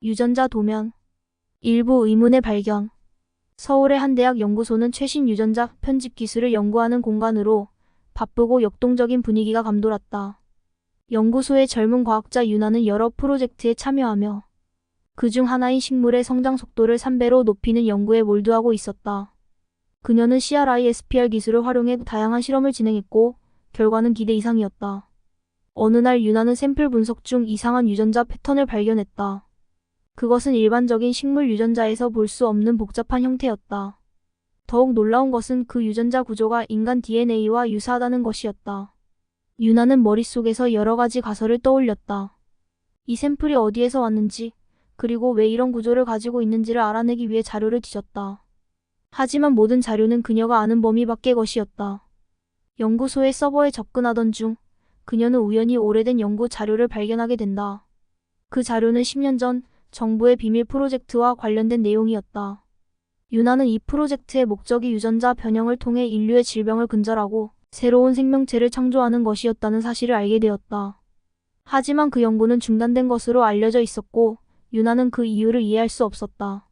유전자 도면. 일부 의문의 발견. 서울의 한 대학 연구소는 최신 유전자 편집 기술을 연구하는 공간으로 바쁘고 역동적인 분위기가 감돌았다. 연구소의 젊은 과학자 유나는 여러 프로젝트에 참여하며 그중 하나인 식물의 성장 속도를 3배로 높이는 연구에 몰두하고 있었다. 그녀는 CRISPR 기술을 활용해 다양한 실험을 진행했고 결과는 기대 이상이었다. 어느 날 유나는 샘플 분석 중 이상한 유전자 패턴을 발견했다. 그것은 일반적인 식물 유전자에서 볼 수 없는 복잡한 형태였다. 더욱 놀라운 것은 그 유전자 구조가 인간 DNA와 유사하다는 것이었다. 유나는 머릿속에서 여러 가지 가설을 떠올렸다. 이 샘플이 어디에서 왔는지, 그리고 왜 이런 구조를 가지고 있는지를 알아내기 위해 자료를 뒤졌다. 하지만 모든 자료는 그녀가 아는 범위 밖의 것이었다. 연구소의 서버에 접근하던 중 그녀는 우연히 오래된 연구 자료를 발견하게 된다. 그 자료는 10년 전 정부의 비밀 프로젝트와 관련된 내용이었다. 유나는 이 프로젝트의 목적이 유전자 변형을 통해 인류의 질병을 근절하고 새로운 생명체를 창조하는 것이었다는 사실을 알게 되었다. 하지만 그 연구는 중단된 것으로 알려져 있었고 유나는 그 이유를 이해할 수 없었다.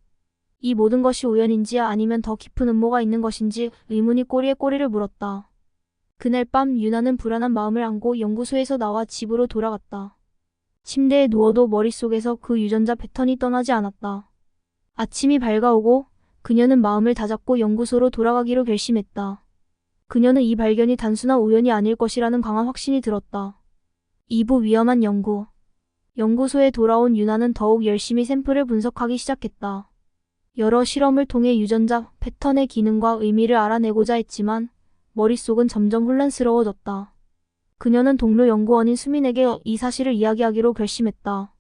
이 모든 것이 우연인지 아니면 더 깊은 음모가 있는 것인지 의문이 꼬리에 꼬리를 물었다. 그날 밤 유나는 불안한 마음을 안고 연구소에서 나와 집으로 돌아갔다. 침대에 누워도 머릿속에서 그 유전자 패턴이 떠나지 않았다. 아침이 밝아오고 그녀는 마음을 다잡고 연구소로 돌아가기로 결심했다. 그녀는 이 발견이 단순한 우연이 아닐 것이라는 강한 확신이 들었다. 2부 위험한 연구. 연구소에 돌아온 유나는 더욱 열심히 샘플을 분석하기 시작했다. 여러 실험을 통해 유전자 패턴의 기능과 의미를 알아내고자 했지만 머릿속은 점점 혼란스러워졌다. 그녀는 동료 연구원인 수민에게 이 사실을 이야기하기로 결심했다.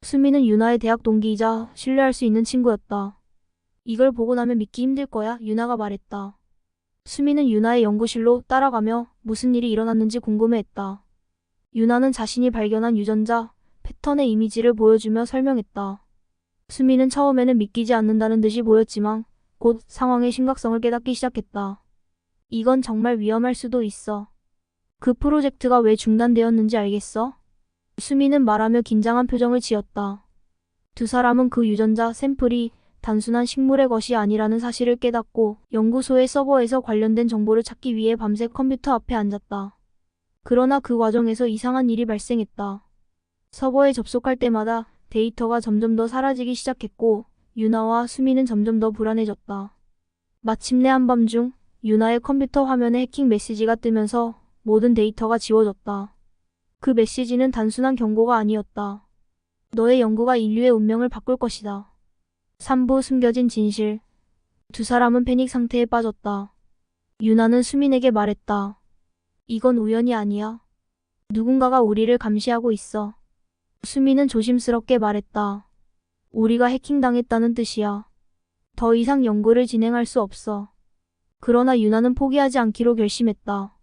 수민은 유나의 대학 동기이자 신뢰할 수 있는 친구였다. 이걸 보고 나면 믿기 힘들 거야, 유나가 말했다. 수민은 유나의 연구실로 따라가며 무슨 일이 일어났는지 궁금해했다. 유나는 자신이 발견한 유전자 패턴의 이미지를 보여주며 설명했다. 수민은 처음에는 믿기지 않는다는 듯이 보였지만 곧 상황의 심각성을 깨닫기 시작했다. 이건 정말 위험할 수도 있어. 그 프로젝트가 왜 중단되었는지 알겠어? 수민은 말하며 긴장한 표정을 지었다. 두 사람은 그 유전자 샘플이 단순한 식물의 것이 아니라는 사실을 깨닫고 연구소의 서버에서 관련된 정보를 찾기 위해 밤새 컴퓨터 앞에 앉았다. 그러나 그 과정에서 이상한 일이 발생했다. 서버에 접속할 때마다 데이터가 점점 더 사라지기 시작했고 유나와 수민은 점점 더 불안해졌다. 마침내 한밤중 유나의 컴퓨터 화면에 해킹 메시지가 뜨면서 모든 데이터가 지워졌다. 그 메시지는 단순한 경고가 아니었다. 너의 연구가 인류의 운명을 바꿀 것이다. 3부 숨겨진 진실. 두 사람은 패닉 상태에 빠졌다. 유나는 수민에게 말했다. 이건 우연이 아니야. 누군가가 우리를 감시하고 있어. 수민은 조심스럽게 말했다. 우리가 해킹당했다는 뜻이야. 더 이상 연구를 진행할 수 없어. 그러나 유나는 포기하지 않기로 결심했다.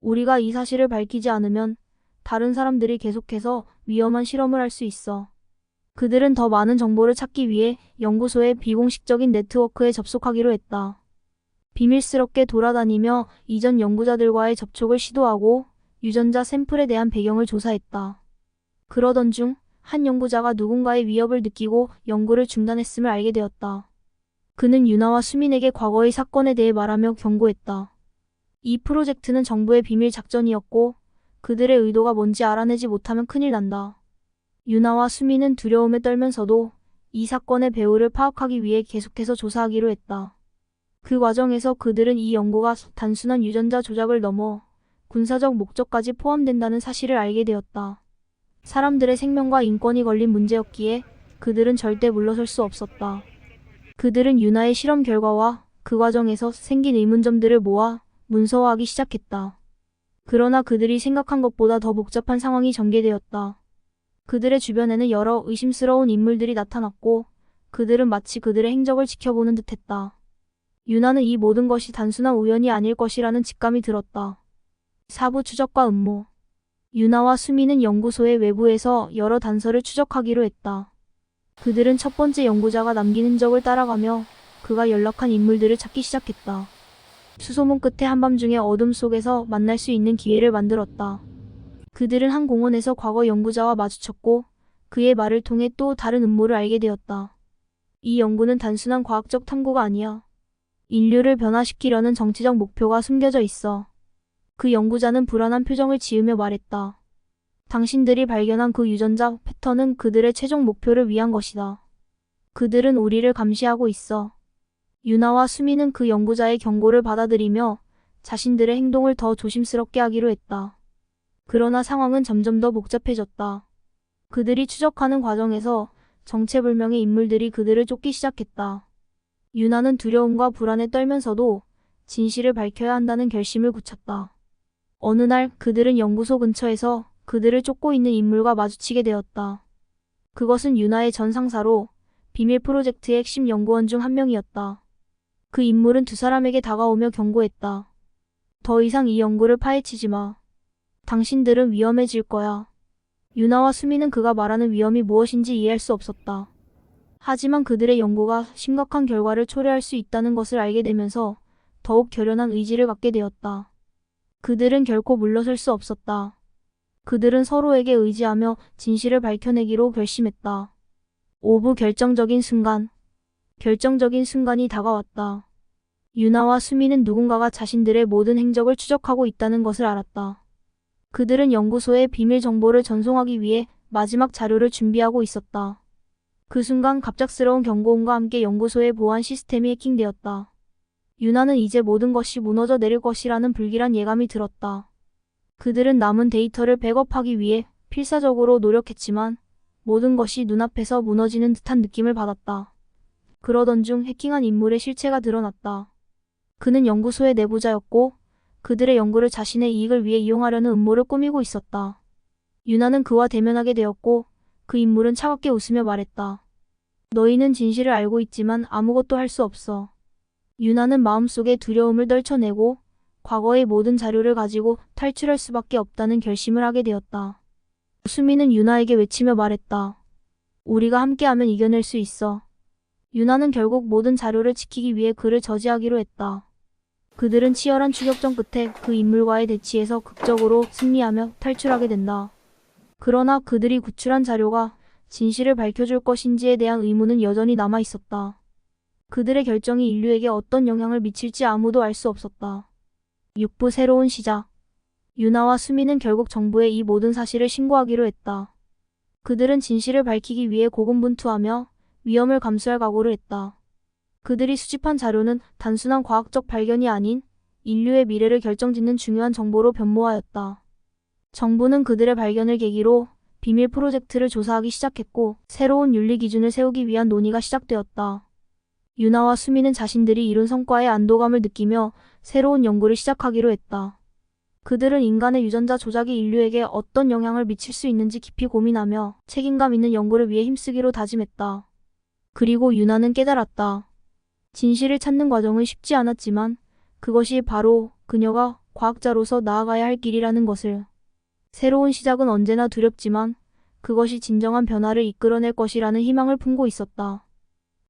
우리가 이 사실을 밝히지 않으면 다른 사람들이 계속해서 위험한 실험을 할 수 있어. 그들은 더 많은 정보를 찾기 위해 연구소의 비공식적인 네트워크에 접속하기로 했다. 비밀스럽게 돌아다니며 이전 연구자들과의 접촉을 시도하고 유전자 샘플에 대한 배경을 조사했다. 그러던 중 한 연구자가 누군가의 위협을 느끼고 연구를 중단했음을 알게 되었다. 그는 유나와 수민에게 과거의 사건에 대해 말하며 경고했다. 이 프로젝트는 정부의 비밀 작전이었고 그들의 의도가 뭔지 알아내지 못하면 큰일 난다. 유나와 수민은 두려움에 떨면서도 이 사건의 배후를 파악하기 위해 계속해서 조사하기로 했다. 그 과정에서 그들은 이 연구가 단순한 유전자 조작을 넘어 군사적 목적까지 포함된다는 사실을 알게 되었다. 사람들의 생명과 인권이 걸린 문제였기에 그들은 절대 물러설 수 없었다. 그들은 유나의 실험 결과와 그 과정에서 생긴 의문점들을 모아 문서화하기 시작했다. 그러나 그들이 생각한 것보다 더 복잡한 상황이 전개되었다. 그들의 주변에는 여러 의심스러운 인물들이 나타났고 그들은 마치 그들의 행적을 지켜보는 듯했다. 유나는 이 모든 것이 단순한 우연이 아닐 것이라는 직감이 들었다. 4부 추적과 음모. 유나와 수민은 연구소의 외부에서 여러 단서를 추적하기로 했다. 그들은 첫 번째 연구자가 남긴 흔적을 따라가며 그가 연락한 인물들을 찾기 시작했다. 수소문 끝에 한밤중에 어둠 속에서 만날 수 있는 기회를 만들었다. 그들은 한 공원에서 과거 연구자와 마주쳤고 그의 말을 통해 또 다른 음모를 알게 되었다. 이 연구는 단순한 과학적 탐구가 아니야. 인류를 변화시키려는 정치적 목표가 숨겨져 있어. 그 연구자는 불안한 표정을 지으며 말했다. 당신들이 발견한 그 유전자 패턴은 그들의 최종 목표를 위한 것이다. 그들은 우리를 감시하고 있어. 유나와 수미는 그 연구자의 경고를 받아들이며 자신들의 행동을 더 조심스럽게 하기로 했다. 그러나 상황은 점점 더 복잡해졌다. 그들이 추적하는 과정에서 정체불명의 인물들이 그들을 쫓기 시작했다. 유나는 두려움과 불안에 떨면서도 진실을 밝혀야 한다는 결심을 굳혔다. 어느 날 그들은 연구소 근처에서 그들을 쫓고 있는 인물과 마주치게 되었다. 그것은 유나의 전 상사로 비밀 프로젝트의 핵심 연구원 중 한 명이었다. 그 인물은 두 사람에게 다가오며 경고했다. 더 이상 이 연구를 파헤치지 마. 당신들은 위험해질 거야. 유나와 수미는 그가 말하는 위험이 무엇인지 이해할 수 없었다. 하지만 그들의 연구가 심각한 결과를 초래할 수 있다는 것을 알게 되면서 더욱 결연한 의지를 갖게 되었다. 그들은 결코 물러설 수 없었다. 그들은 서로에게 의지하며 진실을 밝혀내기로 결심했다. 5부 결정적인 순간. 결정적인 순간이 다가왔다. 유나와 수미는 누군가가 자신들의 모든 행적을 추적하고 있다는 것을 알았다. 그들은 연구소에 비밀 정보를 전송하기 위해 마지막 자료를 준비하고 있었다. 그 순간 갑작스러운 경고음과 함께 연구소의 보안 시스템이 해킹되었다. 유나는 이제 모든 것이 무너져 내릴 것이라는 불길한 예감이 들었다. 그들은 남은 데이터를 백업하기 위해 필사적으로 노력했지만 모든 것이 눈앞에서 무너지는 듯한 느낌을 받았다. 그러던 중 해킹한 인물의 실체가 드러났다. 그는 연구소의 내부자였고 그들의 연구를 자신의 이익을 위해 이용하려는 음모를 꾸미고 있었다. 유나는 그와 대면하게 되었고 그 인물은 차갑게 웃으며 말했다. 너희는 진실을 알고 있지만 아무것도 할 수 없어. 유나는 마음속에 두려움을 떨쳐내고 과거의 모든 자료를 가지고 탈출할 수밖에 없다는 결심을 하게 되었다. 수미는 유나에게 외치며 말했다. 우리가 함께하면 이겨낼 수 있어. 유나는 결국 모든 자료를 지키기 위해 그를 저지하기로 했다. 그들은 치열한 추격전 끝에 그 인물과의 대치에서 극적으로 승리하며 탈출하게 된다. 그러나 그들이 구출한 자료가 진실을 밝혀줄 것인지에 대한 의문은 여전히 남아 있었다. 그들의 결정이 인류에게 어떤 영향을 미칠지 아무도 알 수 없었다. 6부 새로운 시작. 유나와 수미는 결국 정부에 이 모든 사실을 신고하기로 했다. 그들은 진실을 밝히기 위해 고군분투하며 위험을 감수할 각오를 했다. 그들이 수집한 자료는 단순한 과학적 발견이 아닌 인류의 미래를 결정짓는 중요한 정보로 변모하였다. 정부는 그들의 발견을 계기로 비밀 프로젝트를 조사하기 시작했고 새로운 윤리 기준을 세우기 위한 논의가 시작되었다. 유나와 수미는 자신들이 이룬 성과에 안도감을 느끼며 새로운 연구를 시작하기로 했다. 그들은 인간의 유전자 조작이 인류에게 어떤 영향을 미칠 수 있는지 깊이 고민하며 책임감 있는 연구를 위해 힘쓰기로 다짐했다. 그리고 유나는 깨달았다. 진실을 찾는 과정은 쉽지 않았지만 그것이 바로 그녀가 과학자로서 나아가야 할 길이라는 것을. 새로운 시작은 언제나 두렵지만 그것이 진정한 변화를 이끌어낼 것이라는 희망을 품고 있었다.